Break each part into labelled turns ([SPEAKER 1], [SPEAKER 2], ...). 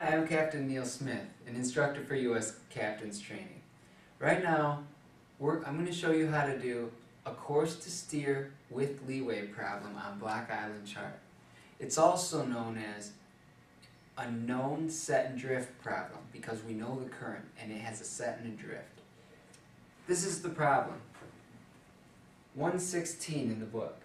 [SPEAKER 1] Hi, I'm Captain Neil Smith, an instructor for U.S. Captain's Training. Right now, I'm going to show you how to do a course to steer with leeway problem on Block Island chart. It's also known as a known set and drift problem because we know the current and it has a set and a drift. This is the problem. 116 in the book.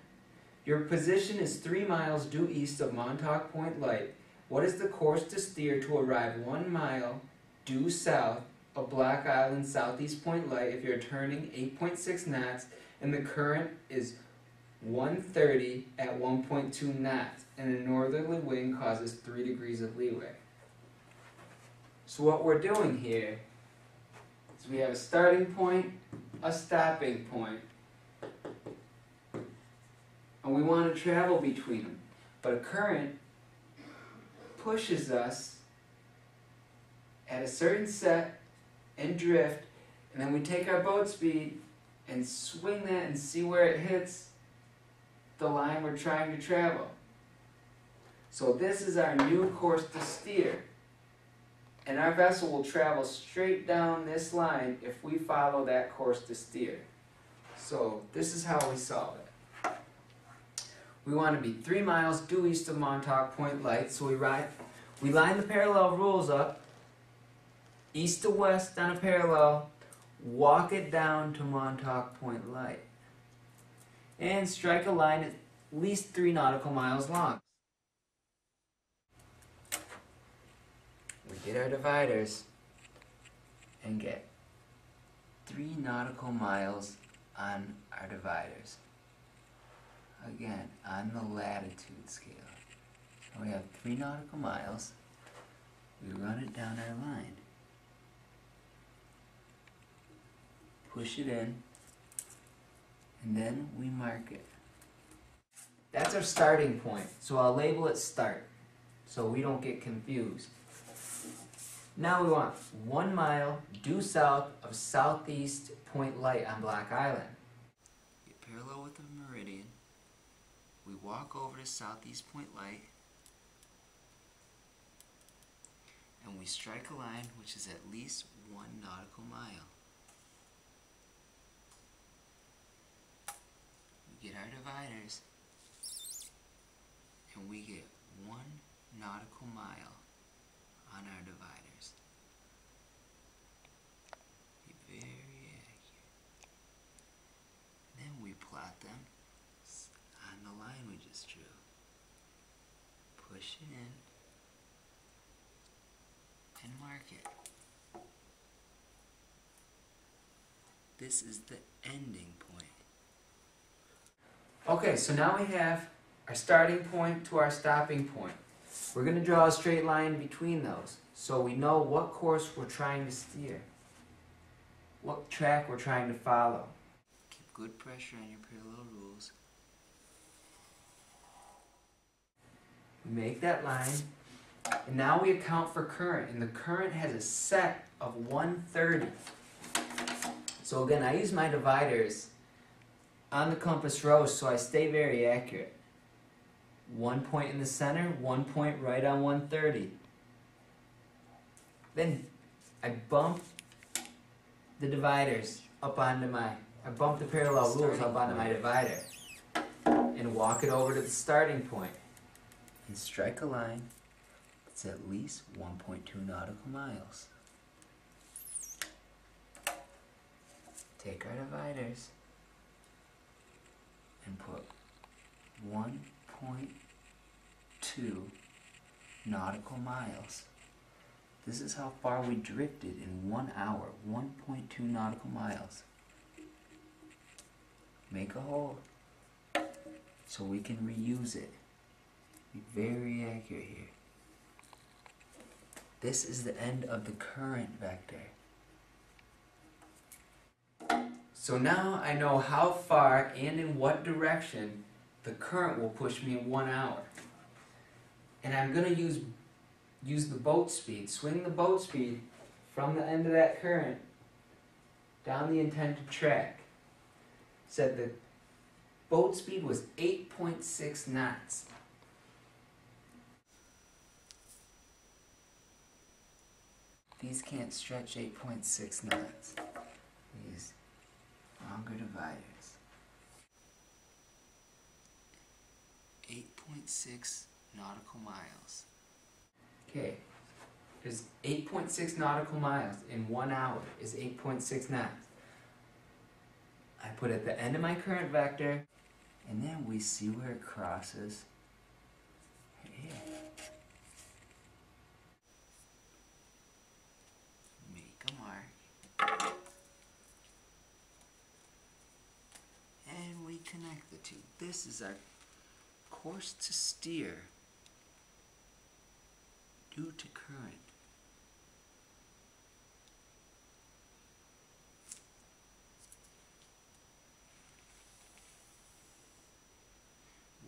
[SPEAKER 1] Your position is 3 miles due east of Montauk Point Light. What is the course to steer to arrive 1 mile due south of Block Island Southeast Point Light if you're turning 8.6 knots and the current is 130 at 1.2 knots and a northerly wind causes 3 degrees of leeway? So what we're doing here is we have a starting point, a stopping point, and we want to travel between them. But a current pushes us at a certain set and drift, and then we take our boat speed and swing that and see where it hits the line we're trying to travel. So this is our new course to steer, and our vessel will travel straight down this line if we follow that course to steer. So this is how we solve it. We want to be 3 miles due east of Montauk Point Light, so we line the parallel rules up, east to west on a parallel, walk it down to Montauk Point Light, and strike a line at least 3 nautical miles long. We get our dividers and get 3 nautical miles on our dividers. Again, on the latitude scale. So we have 3 nautical miles. We run it down our line. Push it in. And then we mark it. That's our starting point. So I'll label it start so we don't get confused. Now we want 1 mile due south of Southeast Point Light on Block Island. Get parallel with the meridian. We walk over to Southeast Point Light and we strike a line which is at least 1 nautical mile. We get our dividers and we get 1 nautical mile on our dividers. Be very accurate. Then we plot them on the line we just drew. Push it in and mark it. This is the ending point. Okay, so now we have our starting point to our stopping point. We're going to draw a straight line between those so we know what course we're trying to steer, what track we're trying to follow. Keep good pressure on your parallel rules. We make that line, and now we account for current, and the current has a set of 130. So again, I use my dividers on the compass rose so I stay very accurate. 1 point in the center, 1 point right on 130. Then I bump the dividers up onto I bump the parallel rules up onto my divider and walk it over to the starting point. And strike a line that's at least 1.2 nautical miles. Take our dividers and put 1.2 nautical miles. This is how far we drifted in 1 hour, 1.2 nautical miles. Make a hole so we can reuse it. Be very accurate here. This is the end of the current vector. So now I know how far and in what direction the current will push me in 1 hour. And I'm going to use the boat speed, swing the boat speed from the end of that current down the intended track. Said the boat speed was 8.6 knots. these can't stretch 8.6 knots. We use longer dividers. 8.6 nautical miles. Okay, there's 8.6 nautical miles in 1 hour is 8.6 knots. I put at the end of my current vector, and then we see where it crosses right here. Make a mark. And we connect the two. This is our course to steer due to current.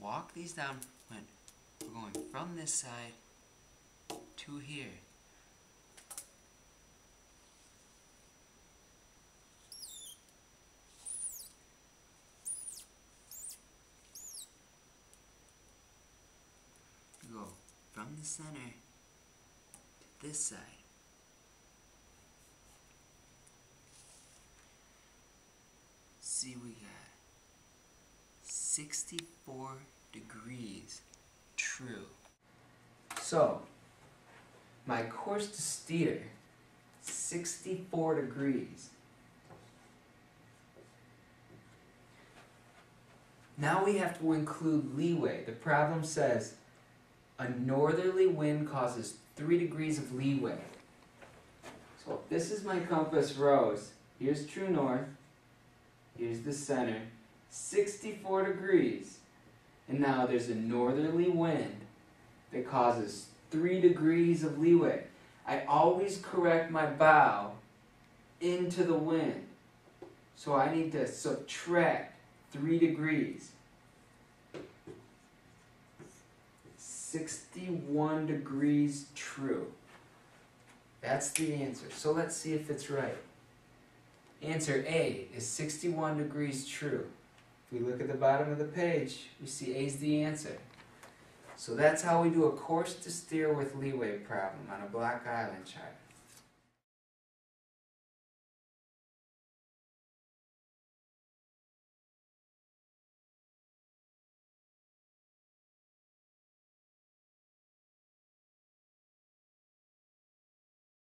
[SPEAKER 1] Walk these down when we're going from this side to here. We go from the center to this side. See, we got 64 degrees true. So, my course to steer, 64 degrees. Now we have to include leeway. The problem says a northerly wind causes 3 degrees of leeway. So if this is my compass rose, here's true north, here's the center, 64 degrees. And now there's a northerly wind that causes 3 degrees of leeway. I always correct my bow into the wind. So I need to subtract 3 degrees. 61 degrees true. That's the answer. So let's see if it's right. Answer A is 61 degrees true. If we look at the bottom of the page, we see A is the answer. So that's how we do a course to steer with leeway problem on a block island chart.